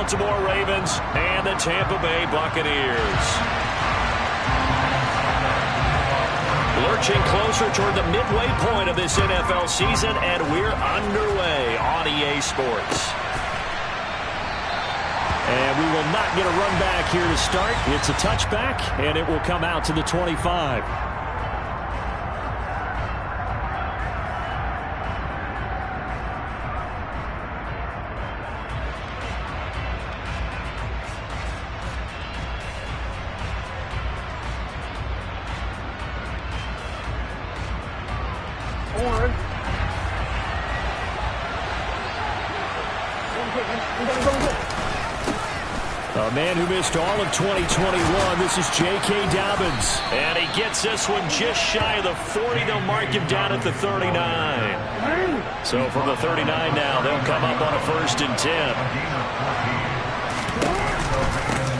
Baltimore Ravens and the Tampa Bay Buccaneers. Lurching closer toward the midway point of this NFL season, and we're underway on EA Sports. And we will not get a run back here to start. It's a touchback, and it will come out to the 25. A man who missed all of 2021, this is J.K. Dobbins. And he gets this one just shy of the 40. They'll mark him down at the 39. So from the 39 now, they'll come up on a 1st and 10.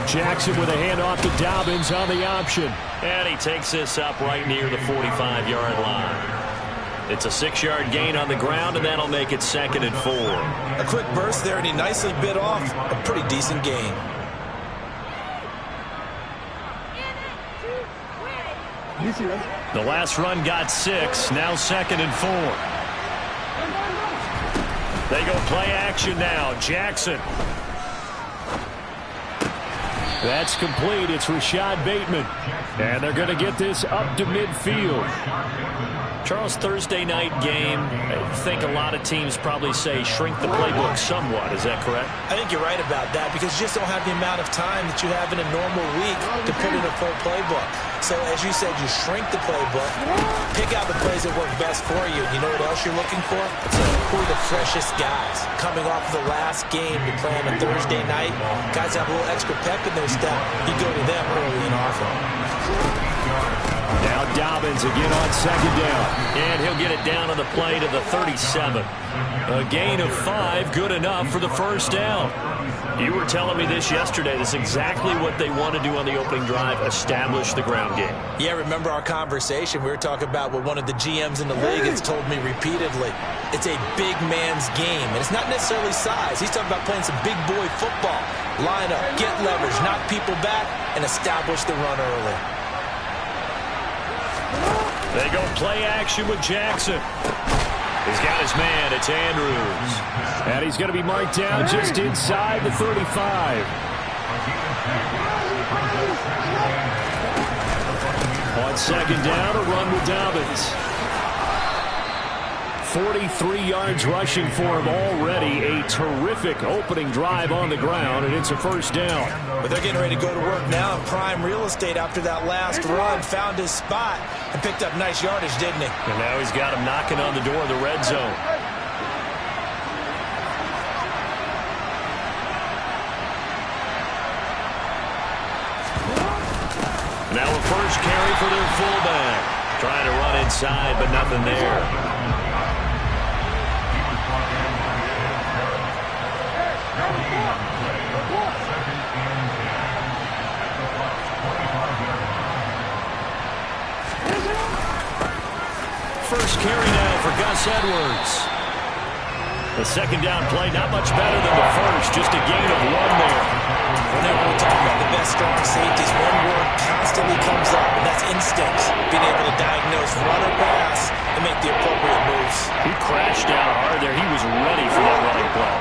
Jackson with a handoff to Dobbins on the option. And he takes this up right near the 45-yard line. It's a 6-yard gain on the ground, and that'll make it 2nd and 4. A quick burst there, and he nicely bit off a pretty decent gain. The last run got 6, now 2nd and 4. They go play action now. Jackson. That's complete. It's Rashad Bateman. And they're going to get this up to midfield. Charles, Thursday night game, I think a lot of teams probably say shrink the playbook somewhat. Is that correct? I think you're right about that because you just don't have the amount of time that you have in a normal week to put in a full playbook. So, as you said, you shrink the playbook, pick out the plays that work best for you. You know what else you're looking for? Who are the freshest guys coming off of the last game to play on a Thursday night? Guys have a little extra pep in their step. You go to them early and often. Now Dobbins again on 2nd down. And he'll get it down on the play to the 37. A gain of 5, good enough for the 1st down. You were telling me this yesterday. This is exactly what they want to do on the opening drive, establish the ground game. Yeah, remember our conversation. We were talking about what one of the GMs in the league has told me repeatedly. It's a big man's game, and it's not necessarily size. He's talking about playing some big boy football. Line up, get leverage, knock people back, and establish the run early. They go play action with Jackson. He's got his man. It's Andrews. And he's going to be marked down just inside the 35. On 2nd down, a run with Dobbins. 43 yards rushing for him already. A terrific opening drive on the ground, and it's a 1st down. But they're getting ready to go to work now in prime real estate after that last run. Found his spot and picked up nice yardage, didn't he? And now he's got him knocking on the door of the red zone. Now a first carry for their fullback. Trying to run inside, but nothing there. First carry now for Gus Edwards. The 2nd down play, not much better than the first, just a gain of 1 there. Whenever we talk about the best strong safeties, one word constantly comes up, and that's instincts. Being able to diagnose run or pass and make the appropriate moves. He crashed down hard there. He was ready for that running play.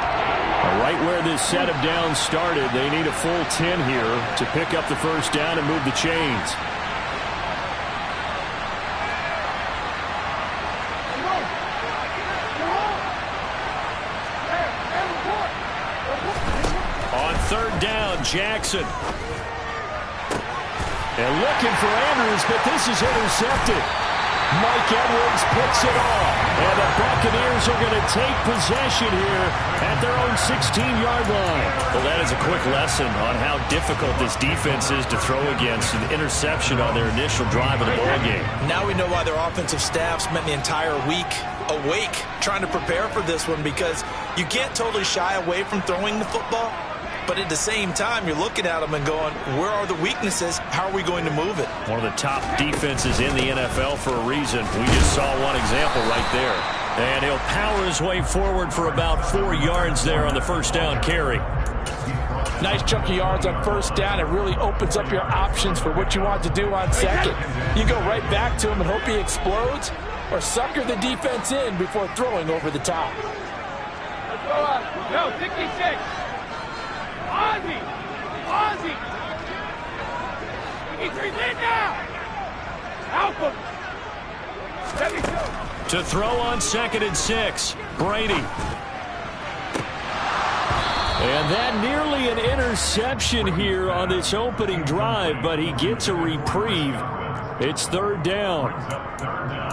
Right where this set of downs started, they need a full 10 here to pick up the 1st down and move the chains. On 3rd down, Jackson. And looking for Andrews, but this is intercepted. Mike Edwards picks it off. And the Buccaneers are going to take possession here at their own 16-yard line. Well, that is a quick lesson on how difficult this defense is to throw against. An interception on their initial drive of the ball game. Now we know why their offensive staff spent the entire week awake trying to prepare for this one, because you can't totally shy away from throwing the football. But at the same time, you're looking at them and going, where are the weaknesses? How are we going to move it? One of the top defenses in the NFL for a reason. We just saw one example right there. And he'll power his way forward for about 4 yards there on the 1st down carry. Nice chunk of yards on first down. It really opens up your options for what you want to do on second. You go right back to him and hope he explodes, or sucker the defense in before throwing over the top. Let's go up. No, 66. Ozzie. Ozzie. 63, lead now. Help him. 72. To throw on 2nd and 6, Brady. And that nearly an interception here on this opening drive, but he gets a reprieve. It's 3rd down.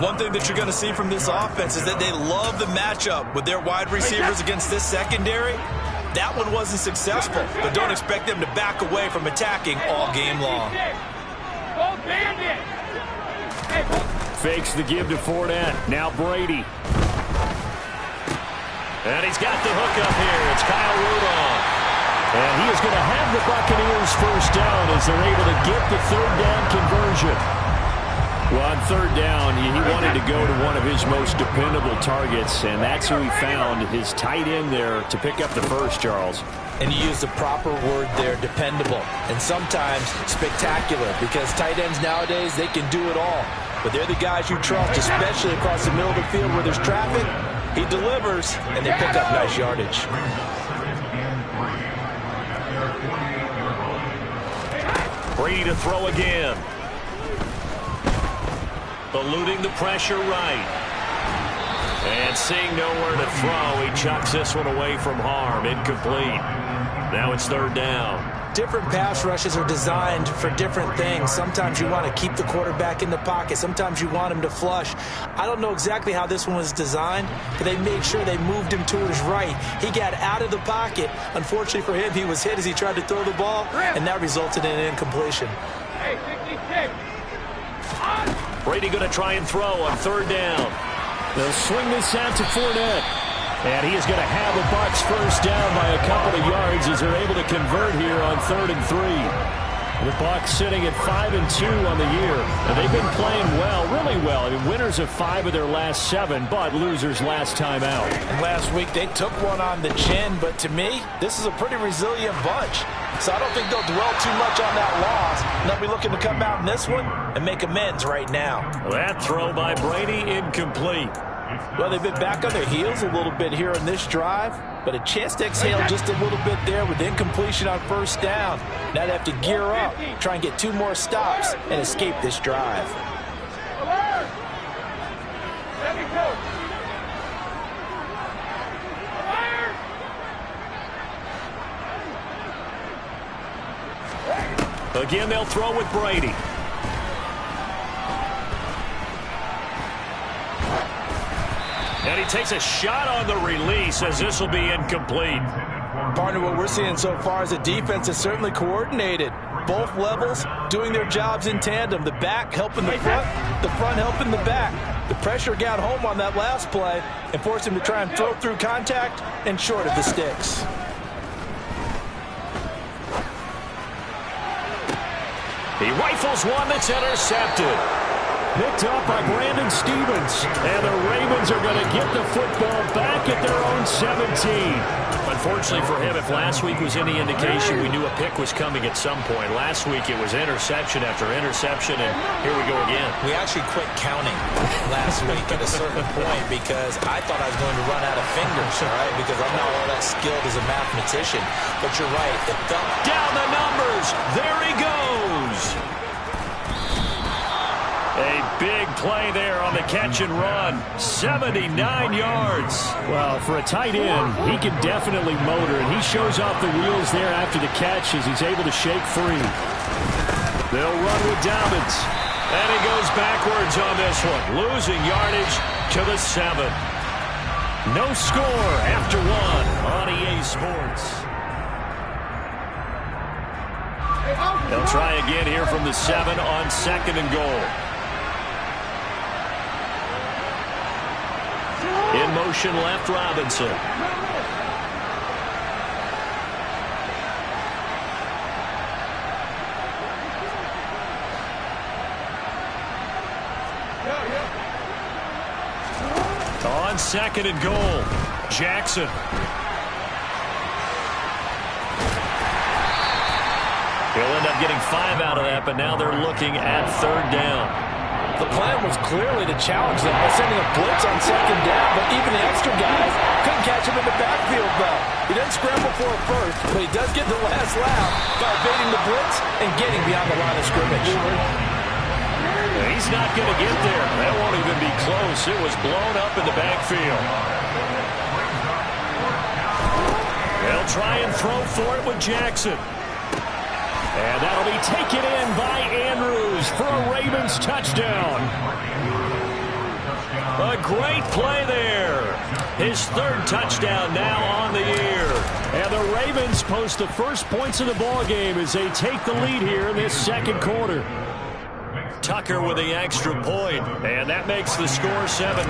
One thing that you're going to see from this offense is that they love the matchup with their wide receivers against this secondary. That one wasn't successful, but don't expect them to back away from attacking all game long. Fakes the give to Fournette. Now Brady. And he's got the hook up here. It's Kyle Rudolph. And he is going to have the Buccaneers first down as they're able to get the 3rd down conversion. Well, on 3rd down, he wanted to go to one of his most dependable targets, and that's who he found, his tight end there, to pick up the first, Charles. And you use the proper word there, dependable, and sometimes spectacular, because tight ends nowadays, they can do it all. But they're the guys you trust, especially across the middle of the field where there's traffic. He delivers, and they pick up nice yardage. Brady to throw again. Eluding the pressure right. And seeing nowhere to throw, he chucks this one away from harm. Incomplete. Now it's 3rd down. Different pass rushes are designed for different things. Sometimes you want to keep the quarterback in the pocket. Sometimes you want him to flush. I don't know exactly how this one was designed, but they made sure they moved him to his right. He got out of the pocket. Unfortunately for him, he was hit as he tried to throw the ball, and that resulted in an incompletion. Hey, 66. Brady going to try and throw on 3rd down. They'll swing this out to Fournette. And he is going to have the Bucs first down by a couple of yards as they're able to convert here on 3rd and 3. The Bucs sitting at 5-2 on the year. And they've been playing well, really well. I mean, winners of 5 of their last 7, but losers last time out. And last week they took one on the chin, but to me, this is a pretty resilient bunch. So I don't think they'll dwell too much on that loss. And they'll be looking to come out in this one and make amends right now. That throw by Brady incomplete. Well, they've been back on their heels a little bit here on this drive, but a chance to exhale just a little bit there with incompletion on first down. Now they have to gear up, try and get 2 more stops, and escape this drive. Again, they'll throw with Brady. And he takes a shot on the release as this will be incomplete. Partner, what we're seeing so far is a defense that's certainly coordinated. Both levels doing their jobs in tandem. The back helping the front helping the back. The pressure got home on that last play and forced him to try and throw through contact and short of the sticks. He rifles one that's intercepted. Picked up by Brandon Stephens. And the Ravens are going to get the football back at their own 17. Unfortunately for him, if last week was any indication, we knew a pick was coming at some point. Last week it was interception after interception, and here we go again. We actually quit counting last week at a certain point because I thought I was going to run out of fingers, all right, because I'm not all that skilled as a mathematician. But you're right. It felt down the numbers. There he goes. A big play there on the catch and run. 79 yards. Well, for a tight end, he can definitely motor, and he shows off the wheels there after the catch as he's able to shake free. They'll run with Dobbins. And he goes backwards on this one, losing yardage to the 7. No score after 1 on EA Sports. They'll try again here from the 7 on 2nd and goal. In motion left, Robinson. On 2nd and goal, Jackson. up getting 5 out of that, but now they're looking at 3rd down. The plan was clearly to challenge them by sending a blitz on 2nd down, but even the extra guys couldn't catch him in the backfield, though. He doesn't scramble for a first, but he does get the last laugh by evading the blitz and getting beyond the line of scrimmage. He's not going to get there. That won't even be close. It was blown up in the backfield. They'll try and throw for it with Jackson. And that'll be taken in by Andrews for a Ravens touchdown. A great play there. His 3rd touchdown now on the year. And the Ravens post the first points of the ballgame as they take the lead here in this 2nd quarter. Tucker with the extra point, and that makes the score 7-0.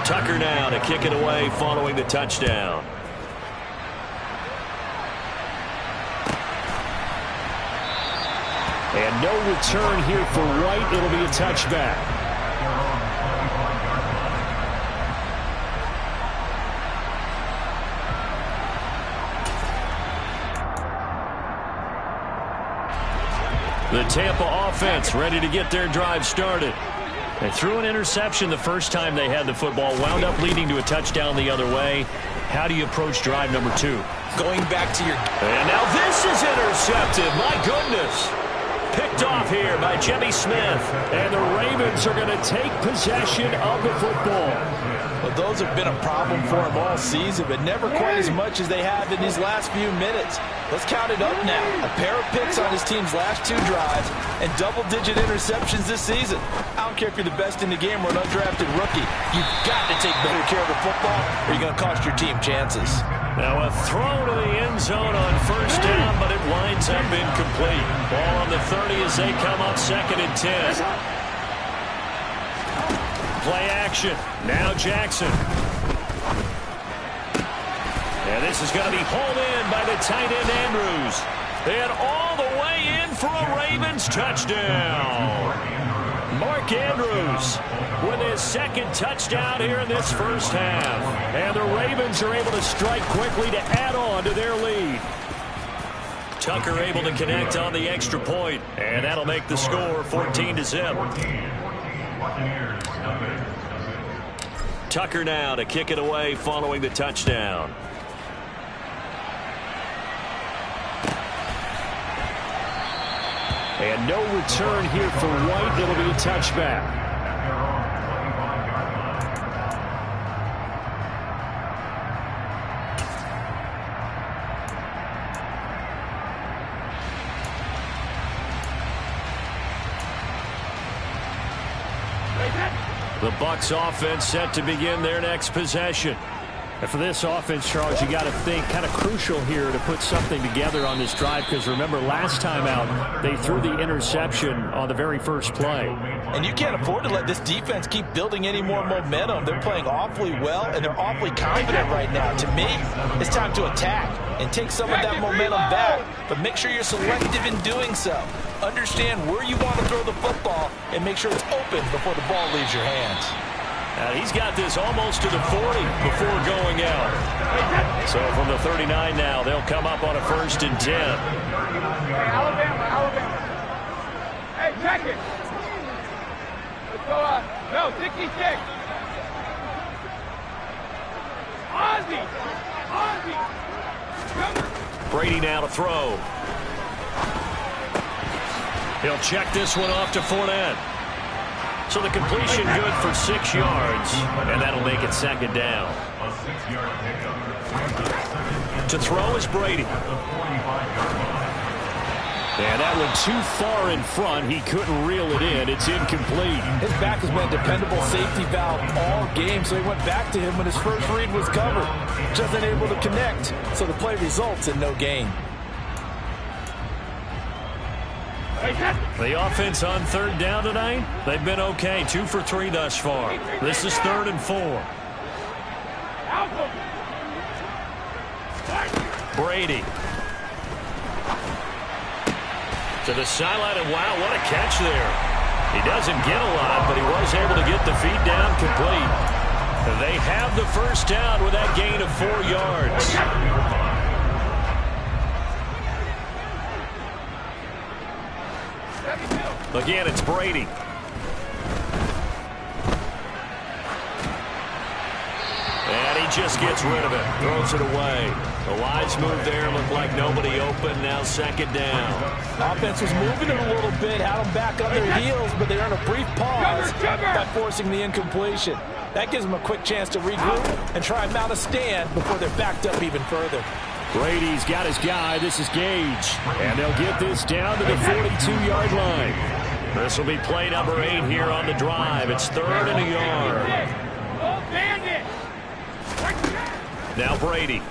Tucker now to kick it away following the touchdown. And no return here for White. It'll be a touchback. The Tampa offense ready to get their drive started. They threw an interception the first time they had the football, wound up leading to a touchdown the other way. How do you approach drive number 2? Going back to your... And now this is intercepted. My goodness. Picked off here by Jimmy Smith. And the Ravens are going to take possession of the football. Well, those have been a problem for them all season, but never quite as much as they have in these last few minutes. Let's count it up now. A pair of picks on his team's last 2 drives and double-digit interceptions this season. I don't care if you're the best in the game or an undrafted rookie. You've got to take better care of the football or you're going to cost your team chances. Now a throw to the end zone on 1st down, but it winds up incomplete. Ball on the 30 as they come up 2nd and 10. Play action. Now Jackson. And this is going to be hauled in by the tight end Andrews. And all the way in for a Ravens touchdown. Mark Andrews with his 2nd touchdown here in this 1st half. And the Ravens are able to strike quickly to add on to their lead. Tucker able to connect on the extra point. And that'll make the score 14-0. Tucker now to kick it away following the touchdown. And no return here for White. It'll be a touchback. The Bucs offense set to begin their next possession. And for this offense, Charles, you got to think kind of crucial here to put something together on this drive, because remember last time out they threw the interception on the very first play. And you can't afford to let this defense keep building any more momentum. They're playing awfully well and they're awfully confident right now. To me, it's time to attack and take some of that momentum back, but make sure you're selective in doing so. Understand where you want to throw the football and make sure it's open before the ball leaves your hands. He's got this almost to the 40 before going out. So from the 39 now, they'll come up on a 1st and 10. Alabama. Hey, check it. Let's go no, 66. Ozzie. Brady now to throw. He'll check this one off to Fournette. So the completion good for 6 yards, and that'll make it 2nd down. To throw is Brady. And that one too far in front. He couldn't reel it in. It's incomplete. His back has been a dependable safety valve all game, so he went back to him when his first read was covered. Just unable to connect, so the play results in no gain. The offense on 3rd down tonight, they've been okay. 2 for 3 thus far. This is 3rd and 4. Brady. To the sideline, and wow, what a catch there. He doesn't get a lot, but he was able to get the feet down complete. They have the 1st down with that gain of 4 yards. Again, it's Brady. And he just gets rid of it. Throws it away. A wise move there. Looked like nobody open. Now second down. Offense was moving it a little bit. Had them back on their heels, but they earned a brief pause by forcing the incompletion. That gives them a quick chance to regroup and try and mount a stand before they're backed up even further. Brady's got his guy. This is Gage. And they'll get this down to the 42-yard line. This will be play number 8 here on the drive. It's 3rd and a yard. Now Brady.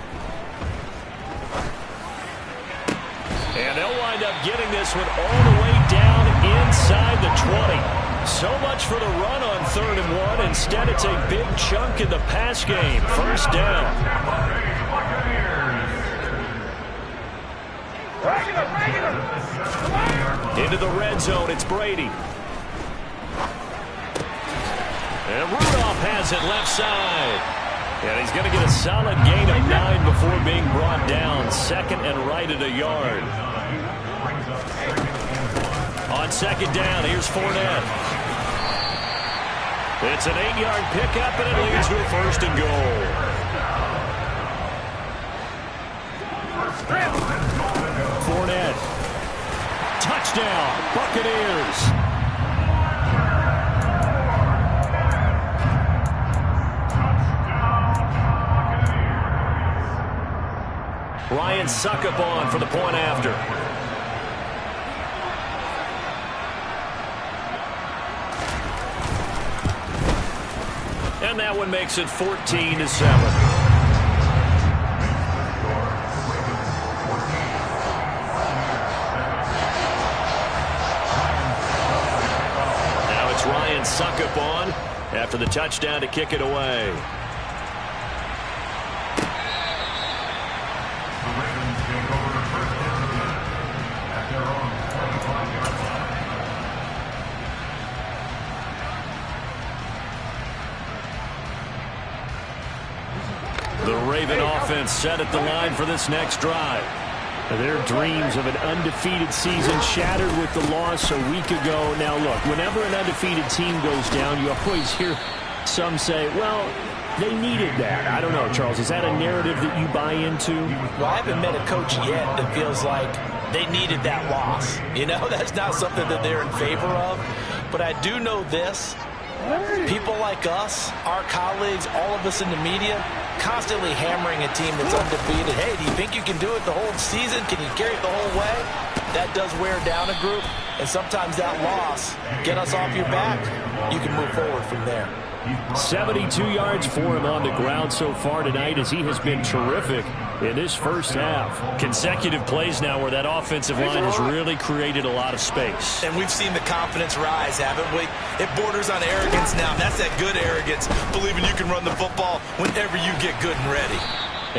And they'll wind up getting this one all the way down inside the 20. So much for the run on 3rd and 1. Instead, it's a big chunk in the pass game. First down. Into the red zone, it's Brady. And Rudolph has it left side. And he's going to get a solid gain of 9 before being brought down. 2nd and right at a yard. On 2nd down, here's Fournette. It's an 8-yard pickup, and it leads to a 1st and goal. Fournette. Touchdown, Buccaneers. Ryan Succop on for the point after. And that one makes it 14-7. Now it's Ryan Succop on after the touchdown to kick it away. The Raven offense set at the line for this next drive. Their dreams of an undefeated season shattered with the loss a week ago. Now, look, whenever an undefeated team goes down, you always hear some say, well, they needed that. I don't know, Charles. Is that a narrative that you buy into? Well, I haven't met a coach yet that feels like they needed that loss. You know, that's not something that they're in favor of. But I do know this. People like us, our colleagues, all of us in the media, constantly hammering a team that's undefeated. Hey, do you think you can do it the whole season? Can you carry it the whole way? That does wear down a group, and sometimes that loss, get us off your back, you can move forward from there. 72 yards for him on the ground so far tonight as he has been terrific in this first half. Consecutive plays now where that offensive line has really created a lot of space. And we've seen the confidence rise, haven't we? It borders on arrogance now. That's that good arrogance, believing you can run the football whenever you get good and ready.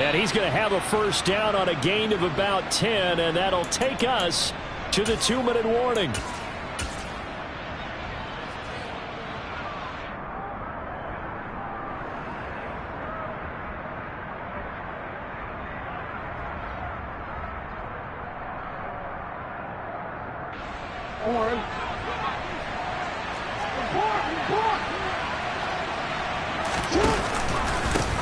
And he's going to have a first down on a gain of about 10, and that'll take us to the 2-minute warning.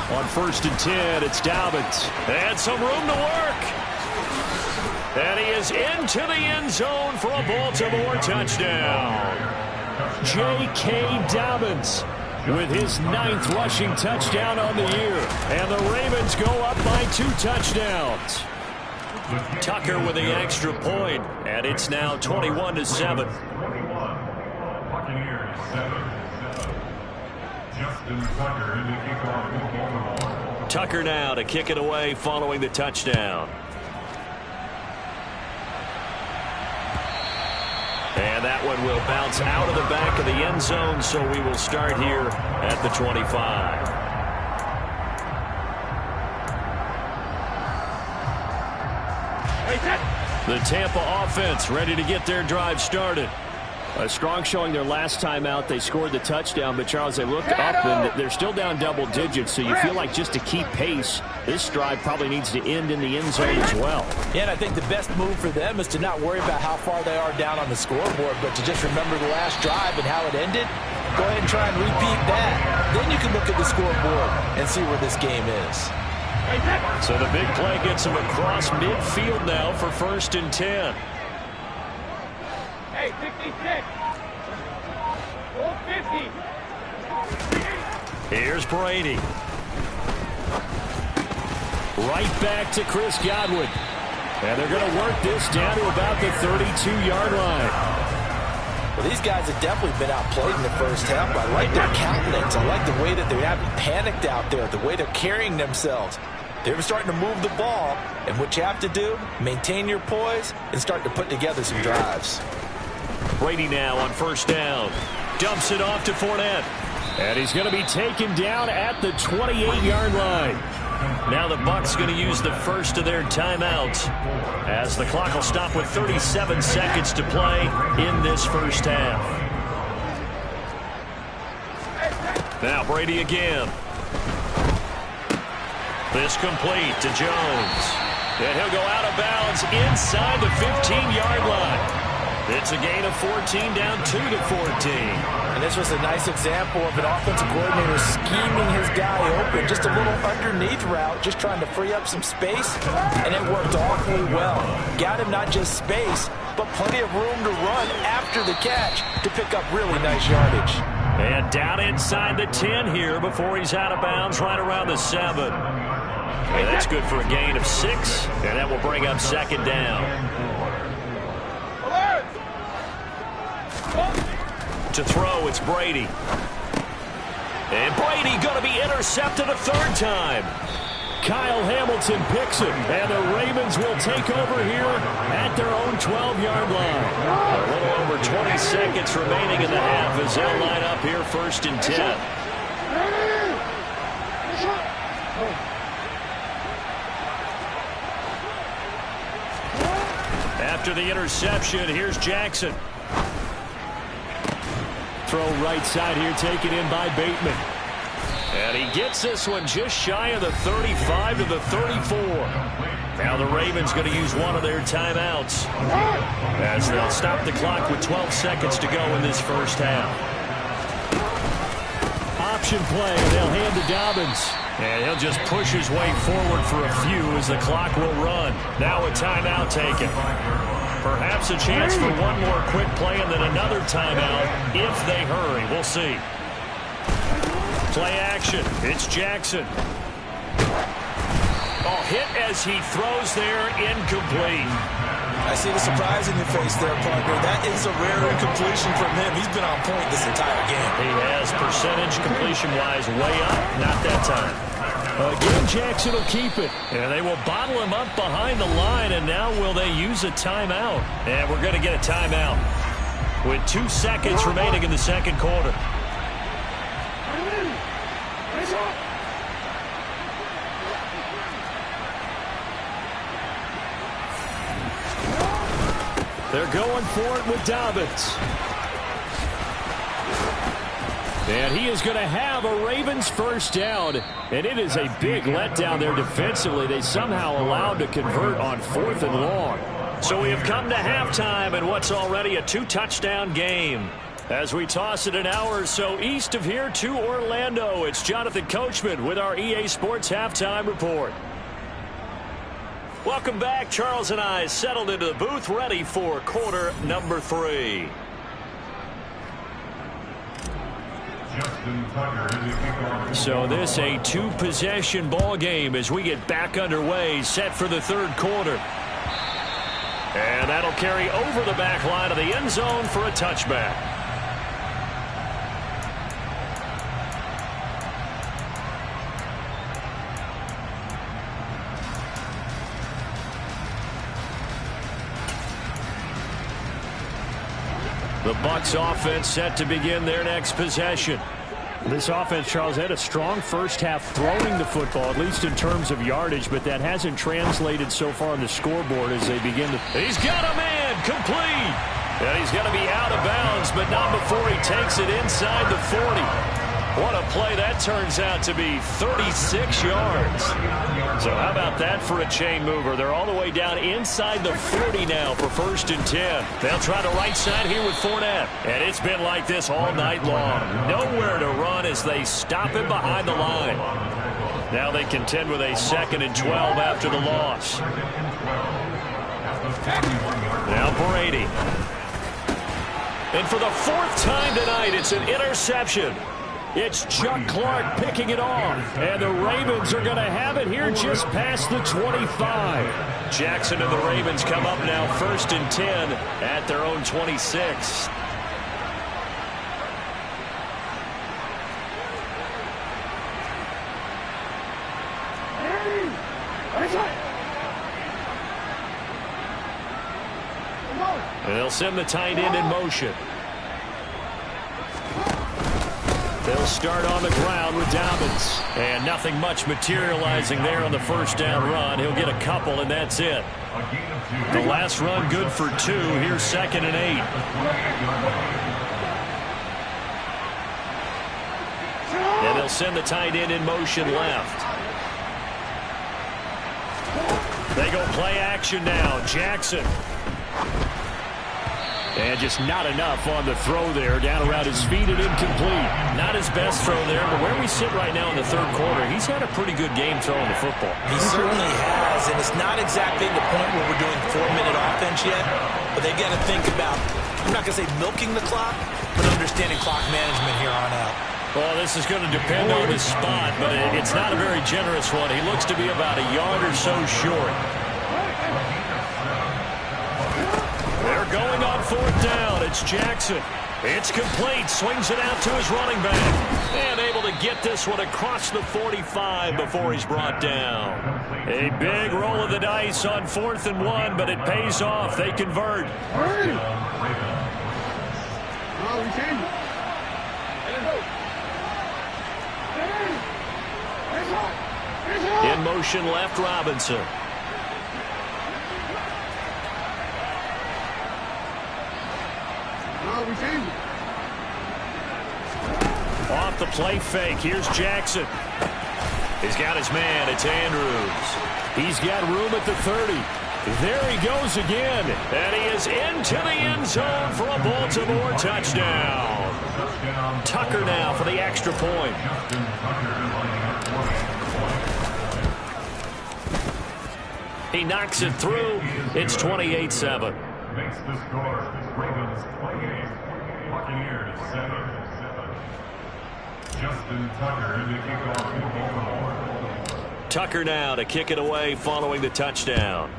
On 1st and 10, it's Dobbins. And some room to work. And he is into the end zone for a Baltimore touchdown. J.K. Dobbins with his 9th rushing touchdown on the year. And the Ravens go up by 2 touchdowns. Tucker with the extra point, and it's now 21-7. Tucker now to kick it away following the touchdown. And that one will bounce out of the back of the end zone, so we will start here at the 25. The Tampa offense ready to get their drive started. A strong showing their last time out. They scored the touchdown, but Charles, they look up and they're still down double digits, so you feel like just to keep pace, this drive probably needs to end in the end zone as well. Yeah, and I think the best move for them is to not worry about how far they are down on the scoreboard, but to just remember the last drive and how it ended. Go ahead and try and repeat that. Then you can look at the scoreboard and see where this game is. So the big play gets them across midfield now for 1st and 10. Hey, 66. Hold 50. Here's Brady. Right back to Chris Godwin. And they're going to work this down to about the 32-yard line. Well, these guys have definitely been outplayed in the first half. I like their countenance. I like the way that they haven't panicked out there, the way they're carrying themselves. They're starting to move the ball, and what you have to do, maintain your poise and start to put together some drives. Brady now on 1st down. Dumps it off to Fournette. And he's going to be taken down at the 28-yard line. Now the Bucs going to use the first of their timeouts as the clock will stop with 37 seconds to play in this first half. Now Brady again. This complete to Jones. And he'll go out of bounds inside the 15-yard line. It's a gain of 14 down 2 to 14. And this was a nice example of an offensive coordinator scheming his guy open. Just a little underneath route, just trying to free up some space, and it worked awfully well. Got him not just space, but plenty of room to run after the catch to pick up really nice yardage. And down inside the 10 here before he's out of bounds right around the 7. And that's good for a gain of 6, and that will bring up 2nd down. To throw, it's Brady. And Brady going to be intercepted a 3rd time. Kyle Hamilton picks it, and the Ravens will take over here at their own 12-yard line. A little over 20 seconds remaining in the half as they'll line up here 1st and 10. After the interception, here's Jackson. Throw right side here, taken in by Bateman. And he gets this one just shy of the 35 to the 34. Now the Ravens going to use one of their timeouts as they'll stop the clock with 12 seconds to go in this first half. Option play, and they'll hand to Dobbins. And he'll just push his way forward for a few as the clock will run. Now a timeout taken. Perhaps a chance for one more quick play and then another timeout if they hurry. We'll see. Play action. It's Jackson. Oh, hit as he throws there, incomplete. I see the surprise in your face there, partner. That is a rare incompletion from him. He's been on point this entire game. He has percentage completion-wise way up. Not that time. Again, Jackson will keep it. And they will bottle him up behind the line, and now will they use a timeout? And we're going to get a timeout with 2 seconds remaining in the second quarter. They're going for it with Dobbins. And he is going to have a Ravens first down. And it is a big letdown there defensively. They somehow allowed to convert on 4th and long. So we have come to halftime in what's already a 2-touchdown game. As we toss it an hour or so east of here to Orlando, it's Jonathan Coachman with our EA Sports Halftime Report. Welcome back. Charles and I settled into the booth ready for quarter number 3. So this a 2-possession ball game as we get back underway, set for the 3rd quarter. And that'll carry over the back line of the end zone for a touchback. The Bucs offense set to begin their next possession. This offense, Charles, had a strong first half throwing the football, at least in terms of yardage, but that hasn't translated so far on the scoreboard as they begin to... He's got a man, complete! And he's going to be out of bounds, but not before he takes it inside the 40. What a play that turns out to be, 36 yards. So how about that for a chain mover? They're all the way down inside the 40 now for 1st and 10. They'll try the right side here with Fournette. And it's been like this all night long. Nowhere to run as they stop him behind the line. Now they contend with a 2nd and 12 after the loss. Now Brady. And for the 4th time tonight, it's an interception. It's Chuck Clark picking it off. And the Ravens are going to have it here just past the 25. Jackson and the Ravens come up now 1st and 10 at their own 26. And they'll send the tight end in motion. They'll start on the ground with Dobbins. And nothing much materializing there on the 1st down run. He'll get a couple, and that's it. The last run good for 2. Here's 2nd and 8. And they'll send the tight end in motion left. They go play action now. Jackson. And just not enough on the throw there. Down around his feet and incomplete. Not his best throw there, but where we sit right now in the 3rd quarter, he's had a pretty good game throwing the football. He certainly has, and it's not exactly the point where we're doing 4-minute offense yet, but they've got to think about, I'm not going to say milking the clock, but understanding clock management here on out. Well, this is going to depend on his spot, but it's not a very generous one. He looks to be about a yard or so short. They're going on 4th down. It's Jackson. It's complete. Swings it out to his running back. And able to get this one across the 45 before he's brought down. A big roll of the dice on 4th and 1, but it pays off. They convert. In motion left, Robinson. Off the play fake. Here's Jackson. He's got his man. It's Andrews. He's got room at the 30. There he goes again. And he is into the end zone for a Baltimore touchdown. Tucker now for the extra point. He knocks it through. It's 28-7. Makes the score. Ravens 28. Buccaneers 7-7. Justin Tucker in the kickoff for Baltimore. Tucker now to kick it away following the touchdown.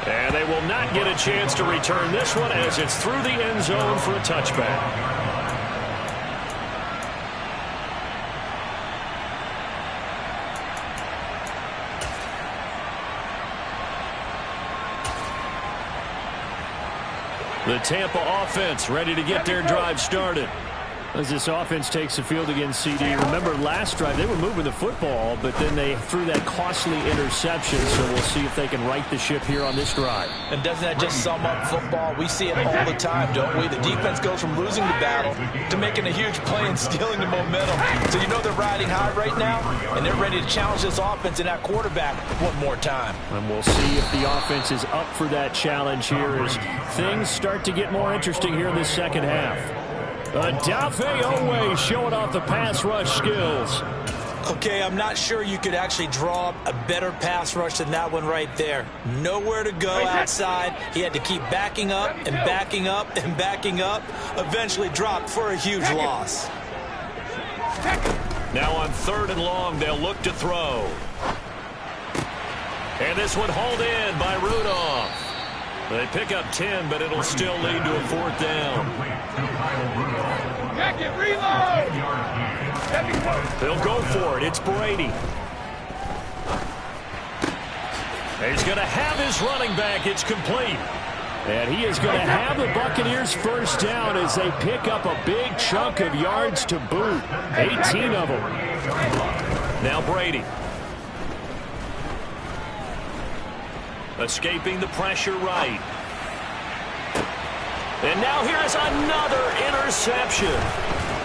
And they will not get a chance to return this one as it's through the end zone for a touchback. The Tampa offense ready to get their drive started. As this offense takes the field against CD. Remember last drive they were moving the football, but then they threw that costly interception, so we'll see if they can right the ship here on this drive. And doesn't that just sum up football? We see it all the time, don't we? The defense goes from losing the battle to making a huge play and stealing the momentum. So you know they're riding high right now, and they're ready to challenge this offense and that quarterback one more time. And we'll see if the offense is up for that challenge here as things start to get more interesting here in the second half. Odafe Oweh showing off the pass rush skills. Okay, I'm not sure you could actually draw up a better pass rush than that one right there. Nowhere to go outside. He had to keep backing up and backing up and backing up. Eventually dropped for a huge loss. Now on 3rd and long, they'll look to throw. And this one hauled in by Rudolph. They pick up 10, but it'll still lead to a 4th down. Jacket, reload! They'll go for it. It's Brady. He's going to have his running back. It's complete. And he is going to have the Buccaneers 1st down as they pick up a big chunk of yards to boot. 18 of them. Now Brady. Escaping the pressure right. And now here is another interception.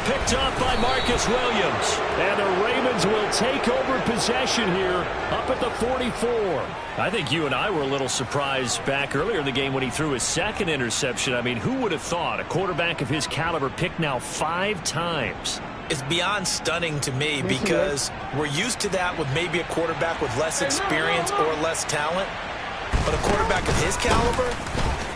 Picked up by Marcus Williams. And the Ravens will take over possession here up at the 44. I think you and I were a little surprised back earlier in the game when he threw his second interception. I mean, who would have thought a quarterback of his caliber picked now 5 times? It's beyond stunning to me because we're used to that with maybe a quarterback with less experience or less talent. But a quarterback of his caliber,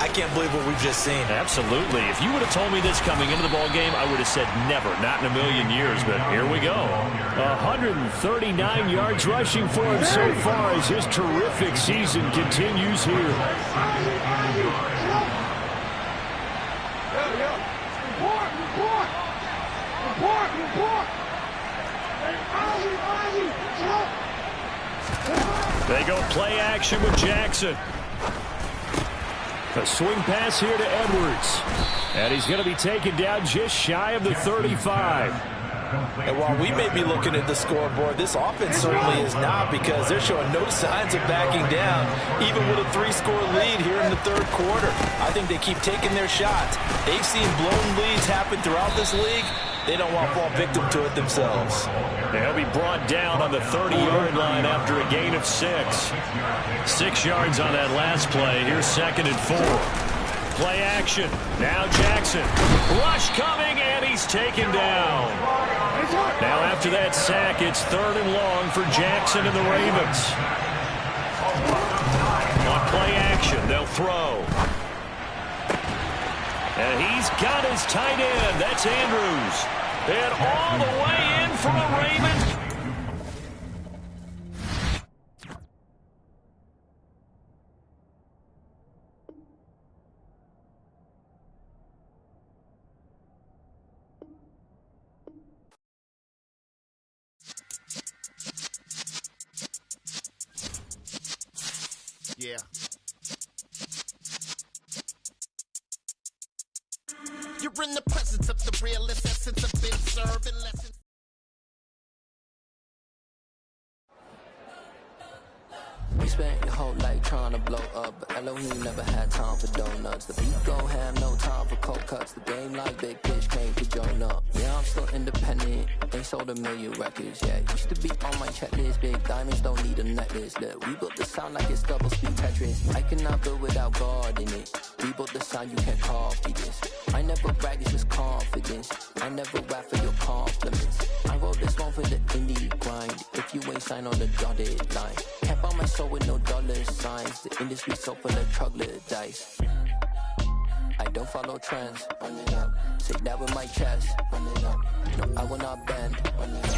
I can't believe what we've just seen. Absolutely. If you would have told me this coming into the ball game, I would have said never, not in a million years. But here we go. 139 yards rushing for him so far as his terrific season continues here. They go play action with Jackson. A swing pass here to Edwards. And he's going to be taken down just shy of the 35. And while we may be looking at the scoreboard, this offense certainly is not, because they're showing no signs of backing down, even with a 3-score lead here in the third quarter. I think they keep taking their shots. They've seen blown leads happen throughout this league. They don't want to fall victim to it themselves. They'll be brought down on the 30-yard line after a gain of 6. 6 yards on that last play. Here's 2nd and 4. Play action. Now Jackson. Rush coming, and he's taken down. Now after that sack, it's 3rd and long for Jackson and the Ravens. On play action, they'll throw. And he's got his tight end. That's Andrews. And all the way in for a Ravens. Yeah. You're in the presence of the realest essence of been serving lessons. You spent your whole life trying to blow up, but Elohim never had time for donuts. The beat go ham, no time for cold cuts. The game like Big Pitch came to join up. Yeah, I'm still independent, ain't sold 1 million records yet. Used to be on my checklist, big diamonds don't need a necklace. Look, we built the sound like it's double speed Tetris. I cannot build without God in it. We built the sound, you can't copy this. I never brag, it's just confidence. I never rap for your compliments. I wrote this one for the indie grind. If you ain't signed on the dotted line, can't buy my soul with no dollar signs. The industry so full of troglodytes. I don't follow trends. Run it up. Say that with my chest. Run it up. No, I will not bend. Run it up.